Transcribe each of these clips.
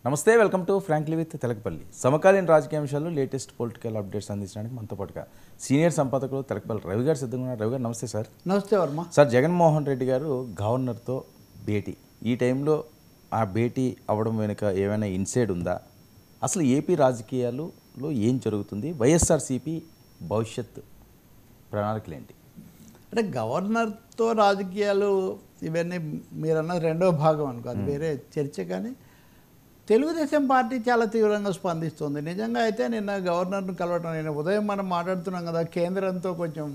నమస్తే, welcome to frankly with Telakapalli. సమకాలీన రాజకీయ అంశాలు, లేటెస్ట్ పొలిటికల్ అప్డేట్స్ అందించడానికి మనతో పాటుగా సీనియర్ సంపాదకులు తెలకపల్లి రవి గారు సిద్ధంగా ఉన్నారు. రవి గారు నమస్తే సార్. నమస్తే వర్మ సార్, జగన్మోహన్ రెడ్డి గారు గవర్నర్తో భేటీ, ఈ టైంలో ఆ భేటీ అవ్వడం వెనుక ఏమైనా ఇన్సైడ్ ఉందా? అసలు ఏపీ రాజకీయాలలో ఏం జరుగుతుంది? వైఎస్ఆర్సీపీ భవిష్యత్ ప్రణాళికలు ఏంటి? అంటే గవర్నర్తో రాజకీయాలు ఇవన్నీ మీరన్న రెండో భాగం అనుకో, అది వేరే చర్చ. కానీ తెలుగుదేశం పార్టీ చాలా తీవ్రంగా స్పందిస్తుంది. నిజంగా అయితే నిన్న గవర్నర్ను కలవటం, నేను ఉదయం మనం మాట్లాడుతున్నాం కదా, కేంద్రంతో కొంచెం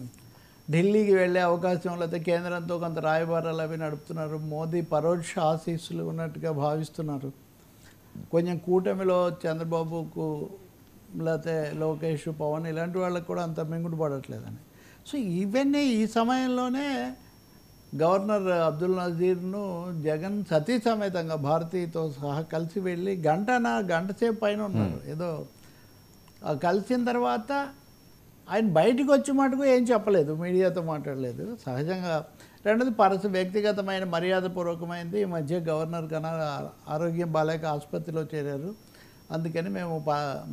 ఢిల్లీకి వెళ్ళే అవకాశం, లేకపోతే కేంద్రంతో కొంత రాయబారాలు అవి నడుపుతున్నారు. మోదీ పరోక్ష ఆశీస్సులు ఉన్నట్టుగా భావిస్తున్నారు. కొంచెం కూటమిలో చంద్రబాబుకు లేకపోతే లోకేష్, పవన్ ఇలాంటి వాళ్ళకు కూడా అంత మింగుడు పడట్లేదని. సో ఇవన్నీ ఈ సమయంలోనే గవర్నర్ అబ్దుల్ నజీర్ను జగన్ సతీ సమేతంగా భారతీతో సహా కలిసి వెళ్ళి గంట సేపు పైన ఉన్నారు. ఏదో కలిసిన తర్వాత ఆయన బయటికి వచ్చి మటుకు ఏం చెప్పలేదు, మీడియాతో మాట్లాడలేదు. సహజంగా రెండోది వ్యక్తిగతమైన మర్యాదపూర్వకమైంది. ఈ మధ్య గవర్నర్ కన్నా ఆరోగ్యం బాలేక ఆసుపత్రిలో చేరారు, అందుకని మేము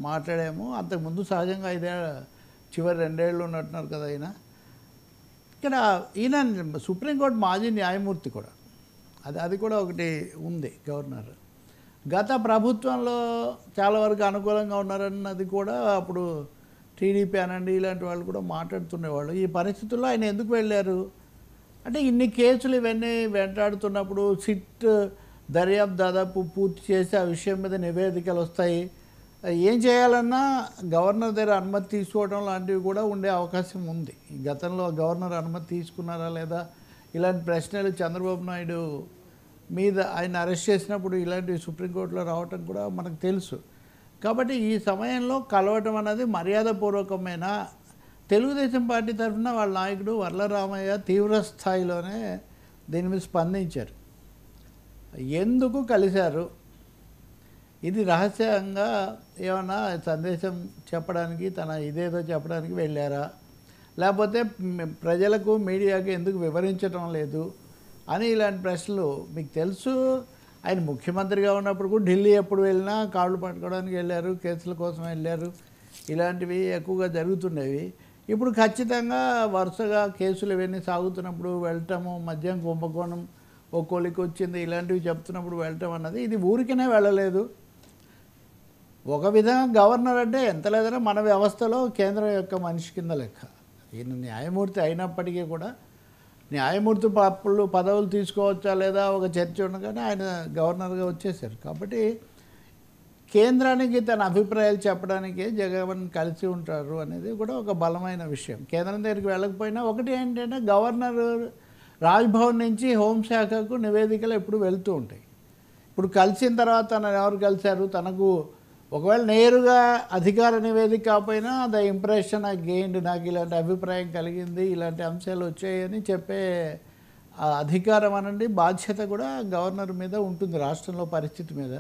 మాట్లాడాము. అంతకుముందు సహజంగా చివరి 2 ఏళ్ళు ఉన్నట్టున్నారు కదా ఆయన. ఇక్కడ ఈయన సుప్రీంకోర్టు మాజీ న్యాయమూర్తి కూడా, అది కూడా ఒకటి ఉంది. గవర్నర్ గత ప్రభుత్వంలో చాలా వరకు అనుకూలంగా ఉన్నారన్నది కూడా అప్పుడు టీడీపీ అనండి ఇలాంటి వాళ్ళు కూడా మాట్లాడుతుండేవాళ్ళు. ఈ పరిస్థితుల్లో ఆయన ఎందుకు వెళ్ళారు అంటే, ఇన్ని కేసులు ఇవన్నీ వెంటాడుతున్నప్పుడు సిట్ దర్యాప్తు దాదాపు పూర్తి చేసి ఆ విషయం మీద నివేదికలు వస్తాయి. ఏం చేయాలన్నా గవర్నర్ దగ్గర అనుమతి తీసుకోవడం లాంటివి కూడా ఉండే అవకాశం ఉంది. గతంలో గవర్నర్ అనుమతి తీసుకున్నారా లేదా ఇలాంటి ప్రశ్నలు చంద్రబాబు నాయుడు మీద ఆయన అరెస్ట్ చేసినప్పుడు ఇలాంటివి సుప్రీంకోర్టులో రావటం కూడా మనకు తెలుసు. కాబట్టి ఈ సమయంలో కలవటం అనేది మర్యాదపూర్వకమైన, తెలుగుదేశం పార్టీ తరఫున వాళ్ళ నాయకుడు వర్లరామయ్య తీవ్ర స్థాయిలోనే దీని మీద స్పందించారు. ఎందుకు కలిశారు, ఇది రహస్యంగా ఏమన్నా సందేశం చెప్పడానికి, తన ఇదేదో చెప్పడానికి వెళ్ళారా, లేకపోతే ప్రజలకు మీడియాకి ఎందుకు వివరించడం లేదు అని ఇలాంటి ప్రశ్నలు. మీకు తెలుసు, ఆయన ముఖ్యమంత్రిగా ఉన్నప్పుడు కూడా ఢిల్లీ ఎప్పుడు వెళ్ళినా కాళ్ళు పట్టుకోవడానికి వెళ్ళారు, కేసుల కోసం వెళ్ళారు, ఇలాంటివి ఎక్కువగా జరుగుతుండేవి. ఇప్పుడు ఖచ్చితంగా వరుసగా కేసులు ఇవన్నీ సాగుతున్నప్పుడు వెళ్ళటము, మద్యం కుంభకోణం ఓ కొలికి వచ్చింది ఇలాంటివి చెప్తున్నప్పుడు వెళ్ళటం అన్నది, ఇది ఊరికనే వెళ్ళలేదు. ఒక విధంగా గవర్నర్ అంటే ఎంత లేదన్నా మన వ్యవస్థలో కేంద్రం యొక్క మనిషి కింద లెక్క. ఈయన న్యాయమూర్తి అయినప్పటికీ కూడా న్యాయమూర్తి పదవులు తీసుకోవచ్చా లేదా ఒక చర్చ ఉండగానే ఆయన గవర్నర్గా వచ్చేసారు. కాబట్టి కేంద్రానికి తన అభిప్రాయాలు చెప్పడానికే జగన్ కలిసి ఉంటారు అనేది కూడా ఒక బలమైన విషయం. కేంద్రం దగ్గరికి వెళ్ళకపోయినా ఒకటి ఏంటంటే, గవర్నర్ రాజ్భవన్ నుంచి హోంశాఖకు నివేదికలు ఎప్పుడు వెళ్తూ ఉంటాయి. ఇప్పుడు కలిసిన తర్వాత తనను ఎవరు కలిశారు, తనకు ఒకవేళ నేరుగా అధికార నివేదిక కాకపోయినా ద ఇంప్రెషన్ ఐ గెయిన్డ్, నాకు ఇలాంటి అభిప్రాయం కలిగింది, ఇలాంటి అంశాలు వచ్చాయని చెప్పే అధికారం అనండి బాధ్యత కూడా గవర్నర్ మీద ఉంటుంది, రాష్ట్రంలో పరిస్థితి మీద.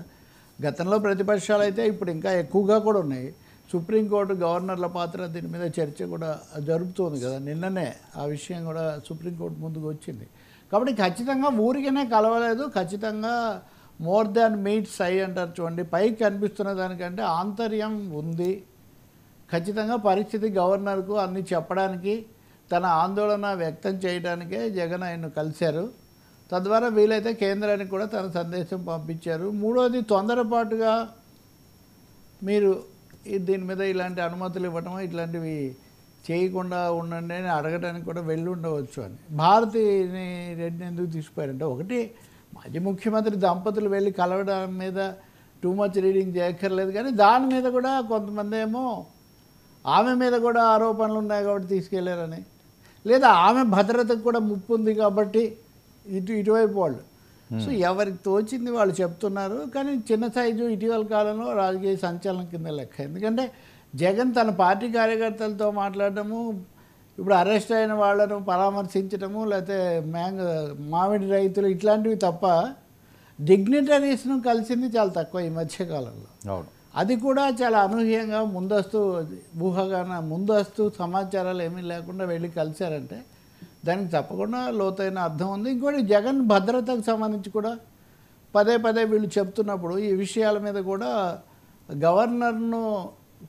గతంలో ప్రతిపక్షాలు అయితే ఇప్పుడు ఇంకా ఎక్కువగా కూడా ఉన్నాయి. సుప్రీంకోర్టు గవర్నర్ల పాత్ర దీని మీద చర్చ కూడా జరుపుతోంది కదా, నిన్ననే ఆ విషయం కూడా సుప్రీంకోర్టు ముందుకు వచ్చింది. కాబట్టి ఖచ్చితంగా ఊరికనే కలవలేదు, ఖచ్చితంగా మోర్ దాన్ మీట్స్ ఐ అంటారు చూడండి, పైకి కనిపిస్తున్న దానికంటే ఆంతర్యం ఉంది. ఖచ్చితంగా పరిస్థితి గవర్నర్కు అన్ని చెప్పడానికి, తన ఆందోళన వ్యక్తం చేయడానికే జగన్ ఆయన్ను కలిశారు. తద్వారా వీలైతే కేంద్రానికి కూడా తన సందేశం పంపించారు. మూడోది, తొందరపాటుగా మీరు దీని మీద ఇలాంటి అనుమతులు ఇవ్వటం, ఇట్లాంటివి చేయకుండా ఉండండి అని అడగడానికి కూడా వెళ్ళి ఉండవచ్చు అని. భారతిని రెడ్డిని ఎందుకు తీసుకుపోయారంటే, ఒకటి మాజీ ముఖ్యమంత్రి దంపతులు వెళ్ళి కలవడం మీద టూ మచ్ రీడింగ్ చేయక్కర్లేదు, కానీ దాని మీద కూడా కొంతమంది ఏమో ఆమె మీద కూడా ఆరోపణలు ఉన్నాయి కాబట్టి తీసుకెళ్లారని, లేదా ఆమె భద్రతకు కూడా ముప్పు ఉంది కాబట్టి ఇటువైపు వాళ్ళు. సో ఎవరికి తోచింది వాళ్ళు చెప్తున్నారు. కానీ చిన్న సైజు ఇటీవల కాలంలో రాజకీయ సంచలనం కింద లెక్క. ఎందుకంటే జగన్ తన పార్టీ కార్యకర్తలతో మాట్లాడటము, ఇప్పుడు అరెస్ట్ అయిన వాళ్ళను పరామర్శించడము, లేకపోతే మామిడి రైతులు ఇట్లాంటివి తప్ప డిగ్నిటరీస్ను కలిసింది చాలా తక్కువ ఈ మధ్యకాలంలో. అది కూడా చాలా అనూహ్యంగా ముందస్తు సమాచారాలు ఏమీ లేకుండా వెళ్ళి కలిశారంటే దానికి తప్పకుండా లోతైన అర్థం ఉంది. ఇంకోటి, జగన్ భద్రతకు సంబంధించి కూడా పదే పదే వీళ్ళు చెప్తున్నప్పుడు ఈ విషయాల మీద కూడా గవర్నర్ను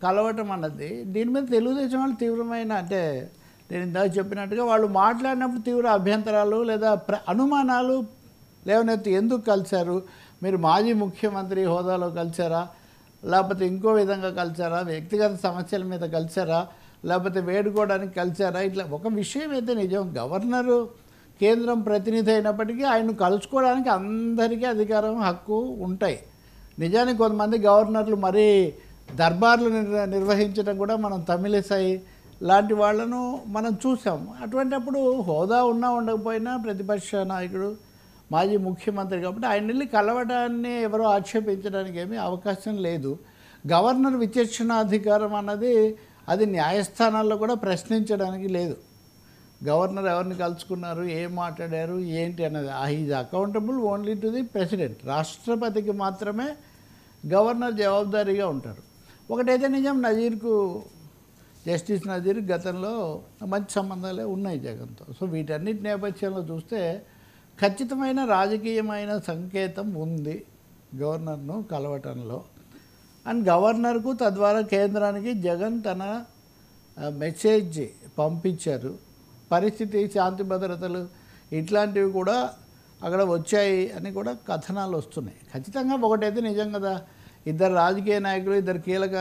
కలవటం అన్నది దీని మీద తెలుగుదేశం వాళ్ళు తీవ్రమైన అంటే నేను ఇందాక చెప్పినట్టుగా వాళ్ళు మాట్లాడినప్పుడు తీవ్ర అభ్యంతరాలు లేదా అనుమానాలు లేవనెత్తి ఎందుకు కలిశారు, మీరు మాజీ ముఖ్యమంత్రి హోదాలో కలిశారా, లేకపోతే ఇంకో విధంగా కలిశారా, వ్యక్తిగత సమస్యల మీద కలిశారా, లేకపోతే వేడుకోవడానికి కలిశారా, ఇట్లా ఒక విషయం అయితే నిజం. గవర్నరు కేంద్రం ప్రతినిధి అయినప్పటికీ ఆయన కలుసుకోవడానికి అందరికీ అధికారం హక్కు ఉంటాయి. నిజానికి కొంతమంది గవర్నర్లు మరీ దర్బార్లు నిర్వహించడం కూడా మనం తమిళిసై లాంటి వాళ్ళను మనం చూసాం. అటువంటిప్పుడు హోదా ఉన్నా ఉండకపోయినా ప్రతిపక్ష నాయకుడు మాజీ ముఖ్యమంత్రి కాబట్టి ఆయన వెళ్ళి కలవడాన్ని ఎవరో ఆక్షేపించడానికి ఏమీ అవకాశం లేదు. గవర్నర్ విచక్షణాధికారం అన్నది అది న్యాయస్థానాల్లో కూడా ప్రశ్నించడానికి లేదు. గవర్నర్ ఎవరిని కలుసుకున్నారు, ఏం మాట్లాడారు, ఏంటి అన్నది is accountable only to the president. రాష్ట్రపతికి మాత్రమే గవర్నర్ జవాబుదారీగా ఉంటారు. ఒకటైతే నిజం, నజీర్కు జస్టిస్ నజీర్ గతంలో మంచి సంబంధాలే ఉన్నాయి జగన్తో. సో వీటన్నిటి నేపథ్యంలో చూస్తే ఖచ్చితమైన రాజకీయమైన సంకేతం ఉంది గవర్నర్ను కలవటంలో. అండ్ గవర్నర్కు తద్వారా కేంద్రానికి జగన్ తన మెసేజ్ పంపించారు. పరిస్థితి, శాంతి భద్రతలు ఇట్లాంటివి కూడా అక్కడ వచ్చాయి అని కూడా కథనాలు వస్తున్నాయి. ఖచ్చితంగా ఒకటైతే నిజం కదా, ఇద్దరు రాజకీయ నాయకులు, ఇద్దరు కీలక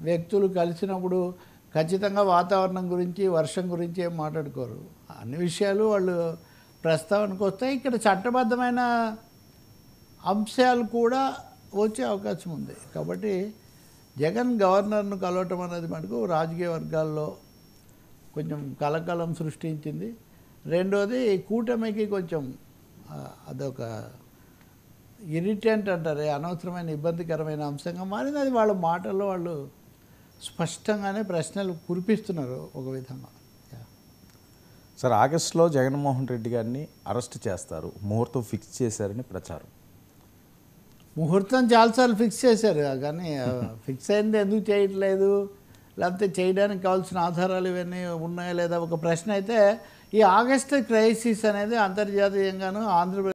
వ్యక్తులు కలిసినప్పుడు ఖచ్చితంగా వాతావరణం గురించి, వర్షం గురించి ఏం మాట్లాడుకోరు. అన్ని విషయాలు వాళ్ళు ప్రస్తావనకు వస్తాయి. ఇక్కడ చట్టబద్ధమైన అంశాలు కూడా వచ్చే అవకాశం ఉంది. కాబట్టి జగన్ గవర్నర్ను కలవటం అనేది మటుకు రాజకీయ వర్గాల్లో కొంచెం కలకలం సృష్టించింది. రెండోది కూటమికి కొంచెం అదొక ఇరిటెంట్ అంటారే, అనవసరమైన ఇబ్బందికరమైన అంశంగా మారింది. అది వాళ్ళ మాటల్లో వాళ్ళు స్పష్టంగానే ప్రశ్నలు కురిపిస్తున్నారు ఒక విధంగా. సార్, ఆగస్టులో జగన్మోహన్ రెడ్డి గారిని అరెస్ట్ చేస్తారు, ముహూర్తం ఫిక్స్ చేశారని ప్రచారం. ముహూర్తం చాలాసార్లు ఫిక్స్ చేశారు, కానీ ఫిక్స్ అయింది ఎందుకు చేయట్లేదు, లేకపోతే చేయడానికి కావాల్సిన ఆధారాలు ఇవన్నీ ఉన్నాయా లేదా ఒక ప్రశ్న అయితే. ఈ ఆగస్టు క్రైసిస్ అనేది అంతర్జాతీయంగాను ఆంధ్రప్రదేశ్